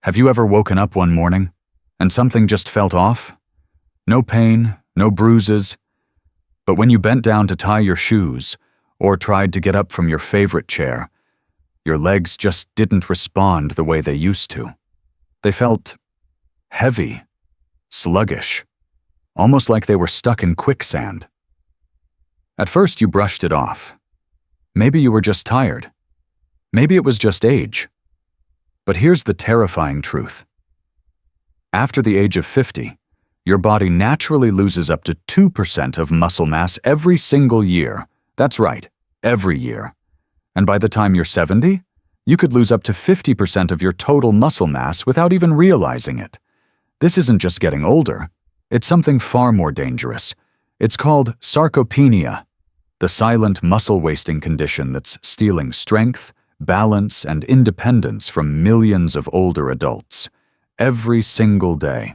Have you ever woken up one morning and something just felt off? No pain, no bruises, but when you bent down to tie your shoes or tried to get up from your favorite chair, your legs just didn't respond the way they used to. They felt heavy, sluggish, almost like they were stuck in quicksand. At first you brushed it off. Maybe you were just tired. Maybe it was just age. But here's the terrifying truth. After the age of 50, your body naturally loses up to 2% of muscle mass every single year. That's right, every year. And by the time you're 70, you could lose up to 50% of your total muscle mass without even realizing it. This isn't just getting older. It's something far more dangerous. It's called sarcopenia, the silent muscle-wasting condition that's stealing strength, balance, and independence from millions of older adults, every single day.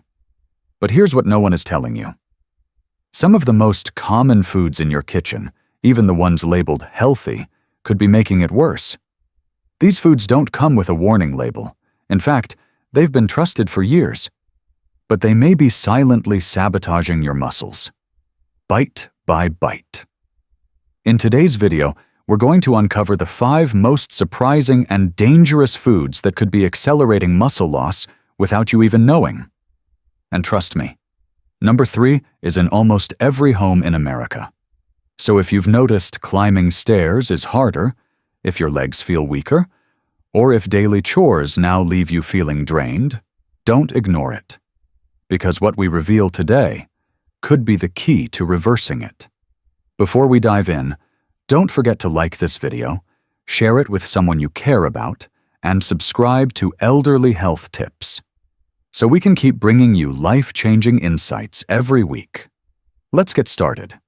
But here's what no one is telling you. Some of the most common foods in your kitchen, even the ones labeled healthy, could be making it worse. These foods don't come with a warning label. In fact, they've been trusted for years. But they may be silently sabotaging your muscles, bite by bite. In today's video, we're going to uncover the 5 most surprising and dangerous foods that could be accelerating muscle loss without you even knowing. And trust me, number 3 is in almost every home in America. So if you've noticed climbing stairs is harder, if your legs feel weaker, or if daily chores now leave you feeling drained, don't ignore it. Because what we reveal today could be the key to reversing it. Before we dive in, don't forget to like this video, share it with someone you care about, and subscribe to Elderly Health Tips, so we can keep bringing you life-changing insights every week. Let's get started.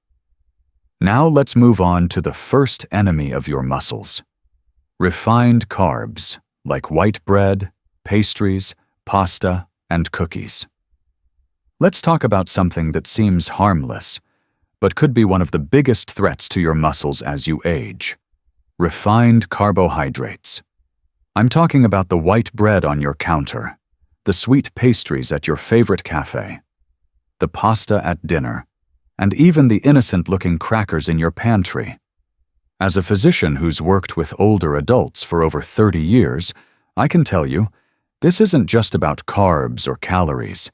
Now let's move on to the first enemy of your muscles: refined carbs, like white bread, pastries, pasta, and cookies. Let's talk about something that seems harmless, but could be one of the biggest threats to your muscles as you age: refined carbohydrates. I'm talking about the white bread on your counter, the sweet pastries at your favorite cafe, the pasta at dinner, and even the innocent-looking crackers in your pantry. As a physician who's worked with older adults for over 30 years, I can tell you, this isn't just about carbs or calories.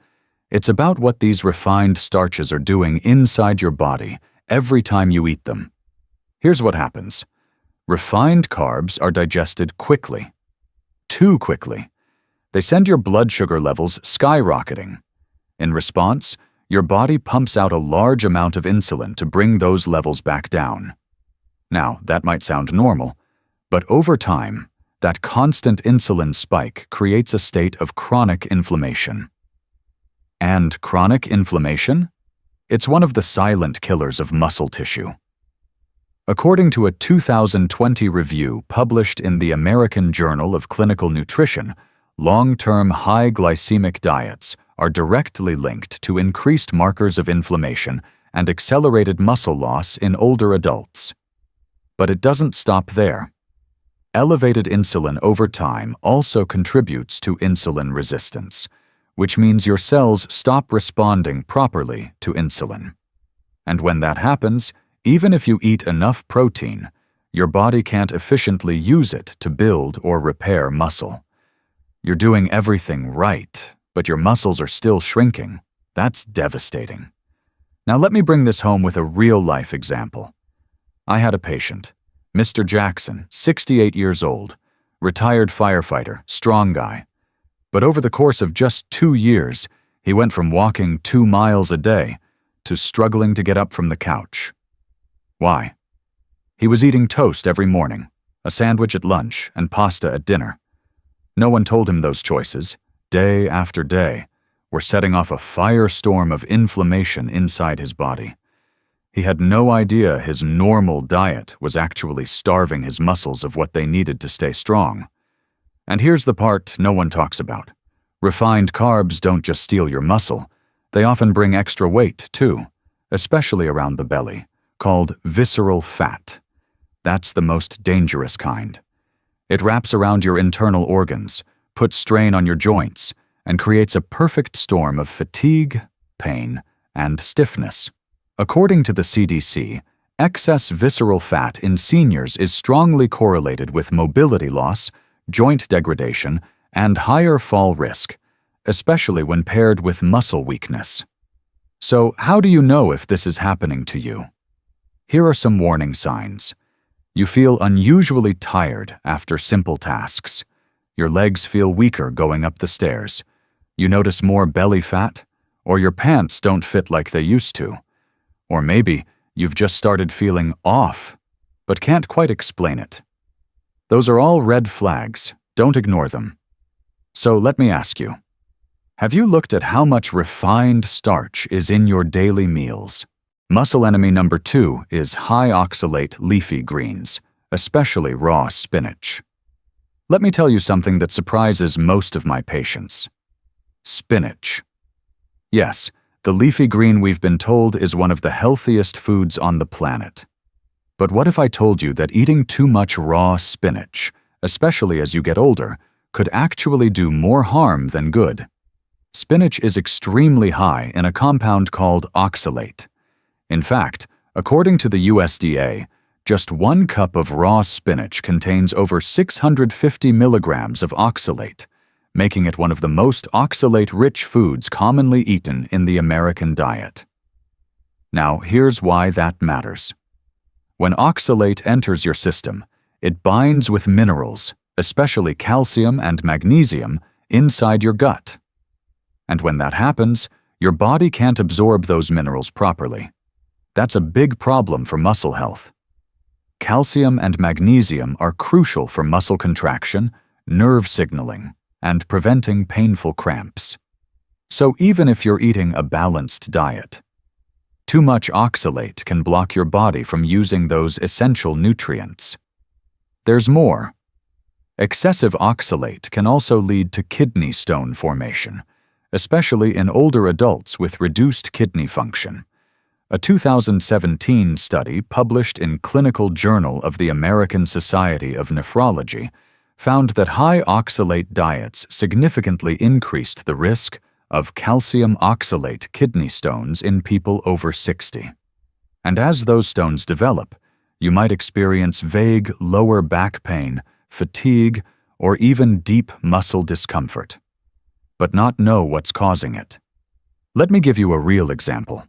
It's about what these refined starches are doing inside your body every time you eat them. Here's what happens. Refined carbs are digested quickly. Too quickly. They send your blood sugar levels skyrocketing. In response, your body pumps out a large amount of insulin to bring those levels back down. Now, that might sound normal, but over time, that constant insulin spike creates a state of chronic inflammation. And chronic inflammation? It's one of the silent killers of muscle tissue. According to a 2020 review published in the American Journal of Clinical Nutrition, long-term high glycemic diets are directly linked to increased markers of inflammation and accelerated muscle loss in older adults. But it doesn't stop there. Elevated insulin over time also contributes to insulin resistance, which means your cells stop responding properly to insulin. And when that happens, even if you eat enough protein, your body can't efficiently use it to build or repair muscle. You're doing everything right, but your muscles are still shrinking. That's devastating. Now let me bring this home with a real-life example. I had a patient, Mr. Jackson, 68 years old, retired firefighter, strong guy. But over the course of just 2 years, he went from walking 2 miles a day to struggling to get up from the couch. Why? He was eating toast every morning, a sandwich at lunch, and pasta at dinner. No one told him those choices, day after day, were setting off a firestorm of inflammation inside his body. He had no idea his normal diet was actually starving his muscles of what they needed to stay strong. And here's the part no one talks about. Refined carbs don't just steal your muscle. They often bring extra weight, too, especially around the belly, called visceral fat. That's the most dangerous kind. It wraps around your internal organs, puts strain on your joints and creates a perfect storm of fatigue, pain, and stiffness. According to the CDC, excess visceral fat in seniors is strongly correlated with mobility loss, joint degradation, and higher fall risk, especially when paired with muscle weakness. So, how do you know if this is happening to you? Here are some warning signs. You feel unusually tired after simple tasks. Your legs feel weaker going up the stairs. You notice more belly fat, or your pants don't fit like they used to. Or maybe you've just started feeling off, but can't quite explain it. Those are all red flags. Don't ignore them. So let me ask you, have you looked at how much refined starch is in your daily meals? Muscle enemy number 2 is high oxalate leafy greens, especially raw spinach. Let me tell you something that surprises most of my patients. Spinach. Yes, the leafy green we've been told is one of the healthiest foods on the planet. But what if I told you that eating too much raw spinach, especially as you get older, could actually do more harm than good? Spinach is extremely high in a compound called oxalate. In fact, according to the USDA, just 1 cup of raw spinach contains over 650 milligrams of oxalate, making it one of the most oxalate-rich foods commonly eaten in the American diet. Now, here's why that matters. When oxalate enters your system, it binds with minerals, especially calcium and magnesium, inside your gut. And when that happens, your body can't absorb those minerals properly. That's a big problem for muscle health. Calcium and magnesium are crucial for muscle contraction, nerve signaling, and preventing painful cramps. So even if you're eating a balanced diet, too much oxalate can block your body from using those essential nutrients. There's more. Excessive oxalate can also lead to kidney stone formation, especially in older adults with reduced kidney function. A 2017 study published in Clinical Journal of the American Society of Nephrology found that high oxalate diets significantly increased the risk of calcium oxalate kidney stones in people over 60. And as those stones develop, you might experience vague lower back pain, fatigue, or even deep muscle discomfort, but not know what's causing it. Let me give you a real example.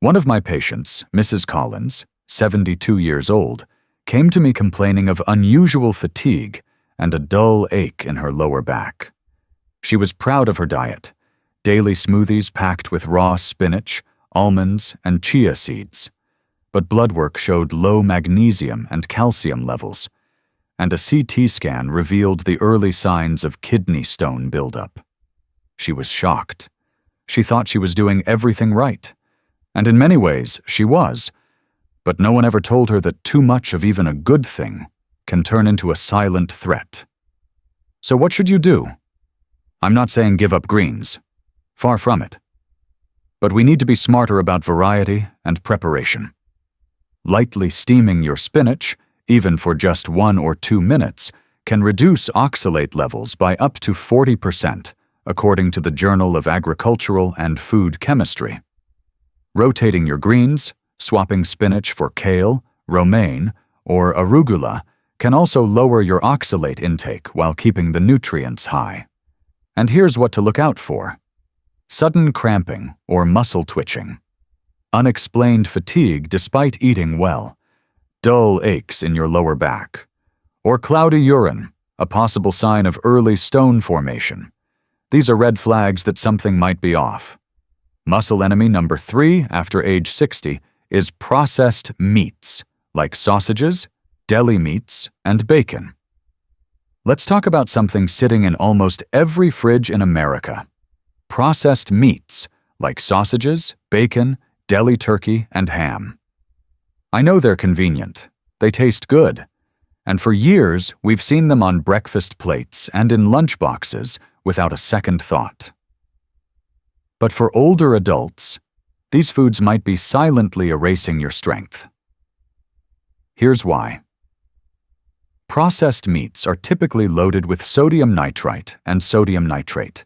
One of my patients, Mrs. Collins, 72 years old, came to me complaining of unusual fatigue and a dull ache in her lower back. She was proud of her diet, daily smoothies packed with raw spinach, almonds, and chia seeds. But blood work showed low magnesium and calcium levels, and a CT scan revealed the early signs of kidney stone buildup. She was shocked. She thought she was doing everything right. And in many ways, she was. But no one ever told her that too much of even a good thing can turn into a silent threat. So what should you do? I'm not saying give up greens. Far from it. But we need to be smarter about variety and preparation. Lightly steaming your spinach, even for just 1 or 2 minutes, can reduce oxalate levels by up to 40%, according to the Journal of Agricultural and Food Chemistry. Rotating your greens, swapping spinach for kale, romaine, or arugula can also lower your oxalate intake while keeping the nutrients high. And here's what to look out for: sudden cramping or muscle twitching, unexplained fatigue despite eating well, dull aches in your lower back, or cloudy urine, a possible sign of early stone formation. These are red flags that something might be off. Muscle enemy number 3 after age 60 is processed meats, like sausages, deli meats, and bacon. Let's talk about something sitting in almost every fridge in America: processed meats, like sausages, bacon, deli turkey, and ham. I know they're convenient. They taste good. And for years, we've seen them on breakfast plates and in lunch boxes without a second thought. But for older adults, these foods might be silently erasing your strength. Here's why. Processed meats are typically loaded with sodium nitrite and sodium nitrate,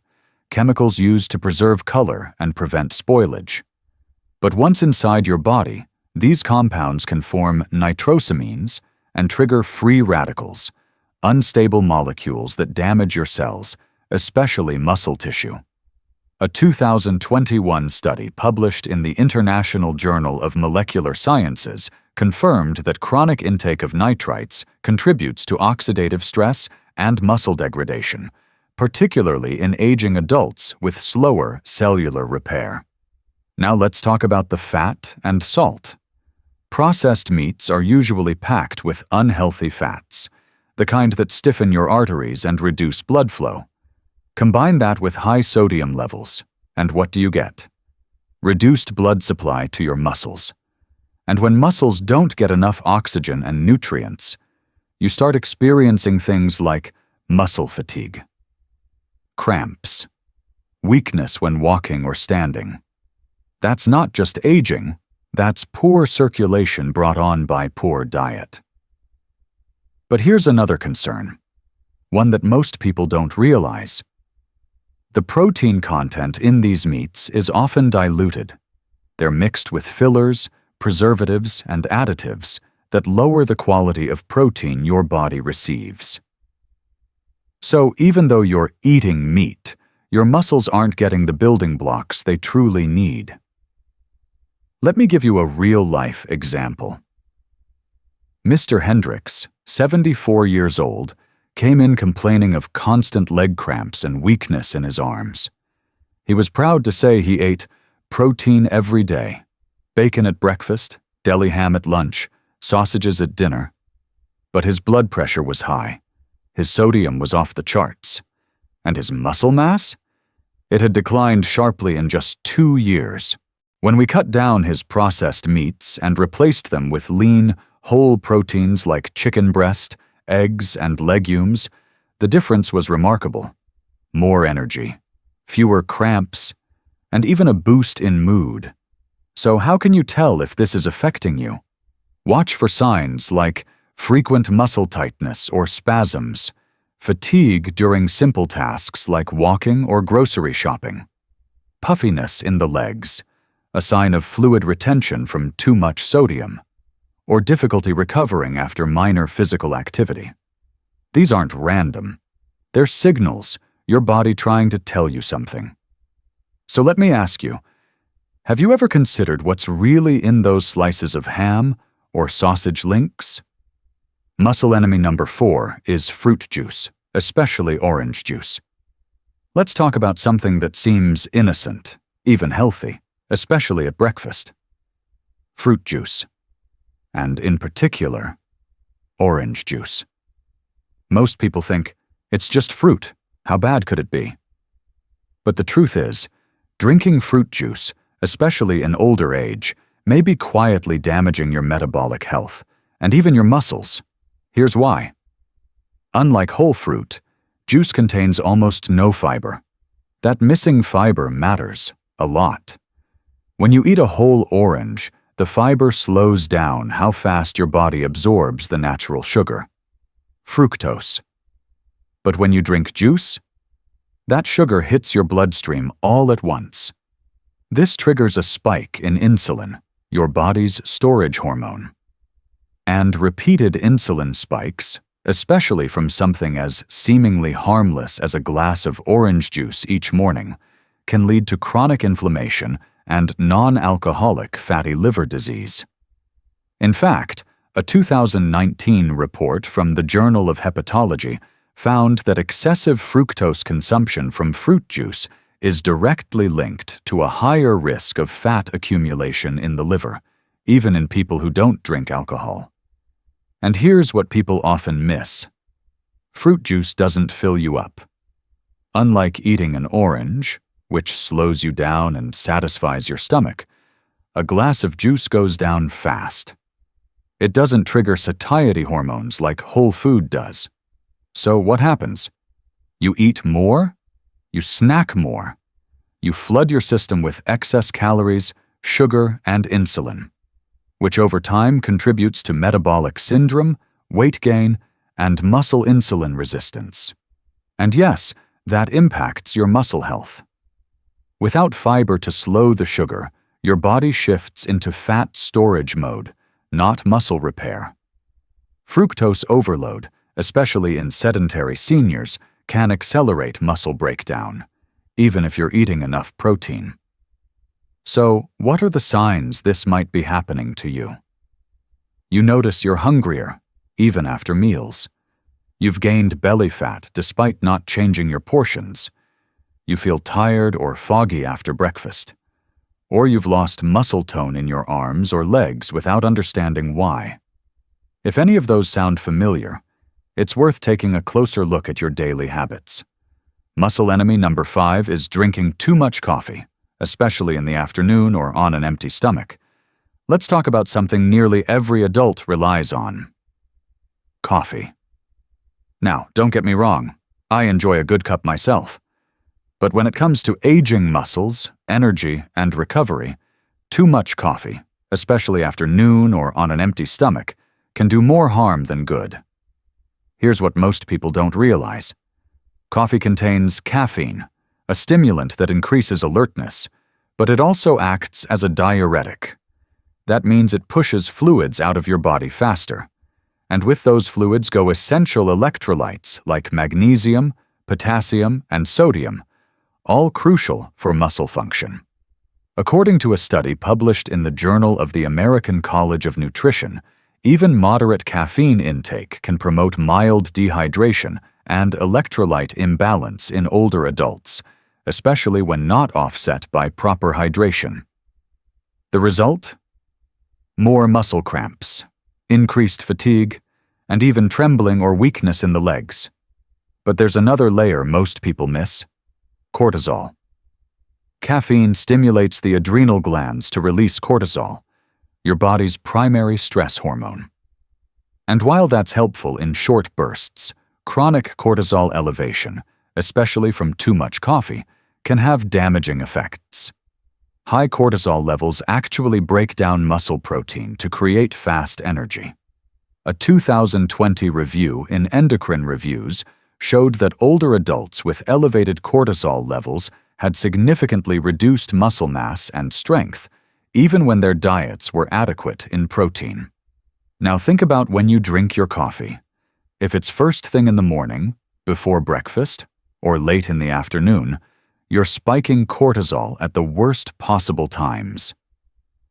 chemicals used to preserve color and prevent spoilage. But once inside your body, these compounds can form nitrosamines and trigger free radicals, unstable molecules that damage your cells, especially muscle tissue. A 2021 study published in the International Journal of Molecular Sciences confirmed that chronic intake of nitrites contributes to oxidative stress and muscle degradation, particularly in aging adults with slower cellular repair. Now let's talk about the fat and salt. Processed meats are usually packed with unhealthy fats, the kind that stiffen your arteries and reduce blood flow. Combine that with high sodium levels, and what do you get? Reduced blood supply to your muscles. And when muscles don't get enough oxygen and nutrients, you start experiencing things like muscle fatigue, cramps, weakness when walking or standing. That's not just aging, that's poor circulation brought on by poor diet. But here's another concern, one that most people don't realize. The protein content in these meats is often diluted. They're mixed with fillers, preservatives, and additives that lower the quality of protein your body receives. So even though you're eating meat, your muscles aren't getting the building blocks they truly need. Let me give you a real-life example. Mr. Hendricks, 74 years old, came in complaining of constant leg cramps and weakness in his arms. He was proud to say he ate protein every day, bacon at breakfast, deli ham at lunch, sausages at dinner. But his blood pressure was high, his sodium was off the charts, and his muscle mass? It had declined sharply in just 2 years. When we cut down his processed meats and replaced them with lean, whole proteins like chicken breast, eggs, and legumes, the difference was remarkable. More energy, fewer cramps, and even a boost in mood. So how can you tell if this is affecting you? Watch for signs like frequent muscle tightness or spasms, fatigue during simple tasks like walking or grocery shopping, puffiness in the legs, a sign of fluid retention from too much sodium, or difficulty recovering after minor physical activity. These aren't random. They're signals, your body trying to tell you something. So let me ask you, have you ever considered what's really in those slices of ham or sausage links? Muscle enemy number 4 is fruit juice, especially orange juice. Let's talk about something that seems innocent, even healthy, especially at breakfast. Fruit juice. And in particular, orange juice. Most people think, it's just fruit, how bad could it be? But the truth is, drinking fruit juice, especially in older age, may be quietly damaging your metabolic health, and even your muscles. Here's why. Unlike whole fruit, juice contains almost no fiber. That missing fiber matters a lot. When you eat a whole orange, the fiber slows down how fast your body absorbs the natural sugar, fructose. But when you drink juice, that sugar hits your bloodstream all at once. This triggers a spike in insulin, your body's storage hormone. And repeated insulin spikes, especially from something as seemingly harmless as a glass of orange juice each morning, can lead to chronic inflammation and non-alcoholic fatty liver disease. In fact, a 2019 report from the Journal of Hepatology found that excessive fructose consumption from fruit juice is directly linked to a higher risk of fat accumulation in the liver, even in people who don't drink alcohol. And here's what people often miss. Fruit juice doesn't fill you up. Unlike eating an orange, which slows you down and satisfies your stomach, a glass of juice goes down fast. It doesn't trigger satiety hormones like whole food does. So what happens? You eat more, you snack more, you flood your system with excess calories, sugar, and insulin, which over time contributes to metabolic syndrome, weight gain, and muscle insulin resistance. And yes, that impacts your muscle health. Without fiber to slow the sugar, your body shifts into fat storage mode, not muscle repair. Fructose overload, especially in sedentary seniors, can accelerate muscle breakdown, even if you're eating enough protein. So, what are the signs this might be happening to you? You notice you're hungrier, even after meals. You've gained belly fat despite not changing your portions. You feel tired or foggy after breakfast. Or you've lost muscle tone in your arms or legs without understanding why. If any of those sound familiar, it's worth taking a closer look at your daily habits. Muscle enemy number 5 is drinking too much coffee, especially in the afternoon or on an empty stomach. Let's talk about something nearly every adult relies on: coffee. Now, don't get me wrong, I enjoy a good cup myself. But when it comes to aging muscles, energy, and recovery, too much coffee, especially after noon or on an empty stomach, can do more harm than good. Here's what most people don't realize. Coffee contains caffeine, a stimulant that increases alertness, but it also acts as a diuretic. That means it pushes fluids out of your body faster. And with those fluids go essential electrolytes like magnesium, potassium, and sodium, all crucial for muscle function. According to a study published in the Journal of the American College of Nutrition, even moderate caffeine intake can promote mild dehydration and electrolyte imbalance in older adults, especially when not offset by proper hydration. The result? More muscle cramps, increased fatigue, and even trembling or weakness in the legs. But there's another layer most people miss: cortisol. Caffeine stimulates the adrenal glands to release cortisol, your body's primary stress hormone. And while that's helpful in short bursts, chronic cortisol elevation, especially from too much coffee, can have damaging effects. High cortisol levels actually break down muscle protein to create fast energy. A 2020 review in Endocrine Reviews showed that older adults with elevated cortisol levels had significantly reduced muscle mass and strength, even when their diets were adequate in protein. Now think about when you drink your coffee. If it's first thing in the morning, before breakfast, or late in the afternoon, you're spiking cortisol at the worst possible times.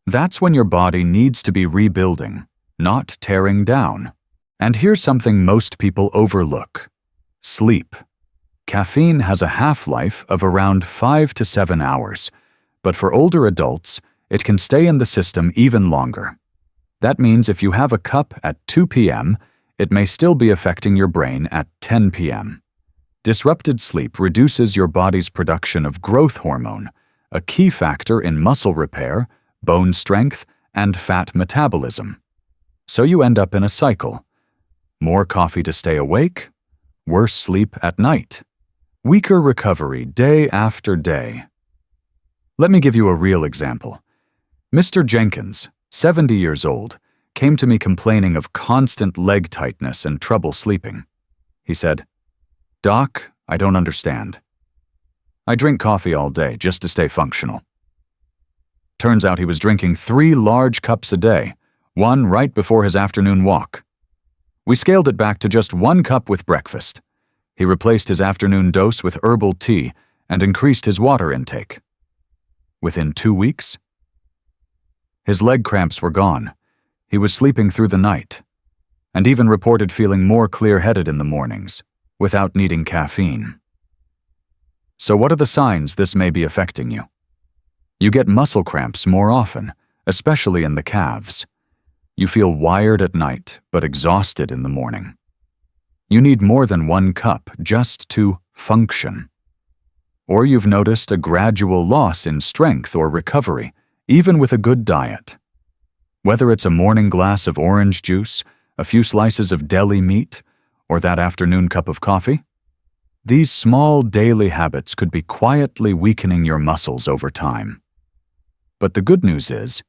That's when your body needs to be rebuilding, not tearing down. And here's something most people overlook: sleep. Caffeine has a half-life of around 5 to 7 hours, but for older adults, it can stay in the system even longer. That means if you have a cup at 2 p.m., it may still be affecting your brain at 10 p.m. Disrupted sleep reduces your body's production of growth hormone, a key factor in muscle repair, bone strength, and fat metabolism. So you end up in a cycle: more coffee to stay awake, worse sleep at night, weaker recovery day after day. Let me give you a real example. Mr. Jenkins, 70 years old, came to me complaining of constant leg tightness and trouble sleeping. He said, "Doc, I don't understand. I drink coffee all day just to stay functional." Turns out he was drinking 3 large cups a day, one right before his afternoon walk. We scaled it back to just 1 cup with breakfast. He replaced his afternoon dose with herbal tea and increased his water intake. Within 2 weeks, his leg cramps were gone. He was sleeping through the night, and even reported feeling more clear-headed in the mornings, without needing caffeine. So what are the signs this may be affecting you? You get muscle cramps more often, especially in the calves. You feel wired at night, but exhausted in the morning. You need more than 1 cup just to function. Or you've noticed a gradual loss in strength or recovery, even with a good diet. Whether it's a morning glass of orange juice, a few slices of deli meat, or that afternoon cup of coffee, these small daily habits could be quietly weakening your muscles over time. But the good news is,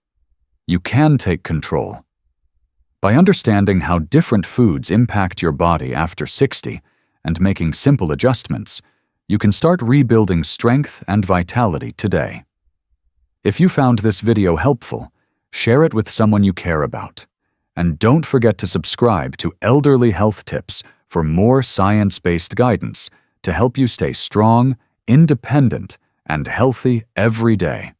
you can take control. By understanding how different foods impact your body after 60 and making simple adjustments, you can start rebuilding strength and vitality today. If you found this video helpful, share it with someone you care about. And don't forget to subscribe to Elderly Health Tips for more science-based guidance to help you stay strong, independent, and healthy every day.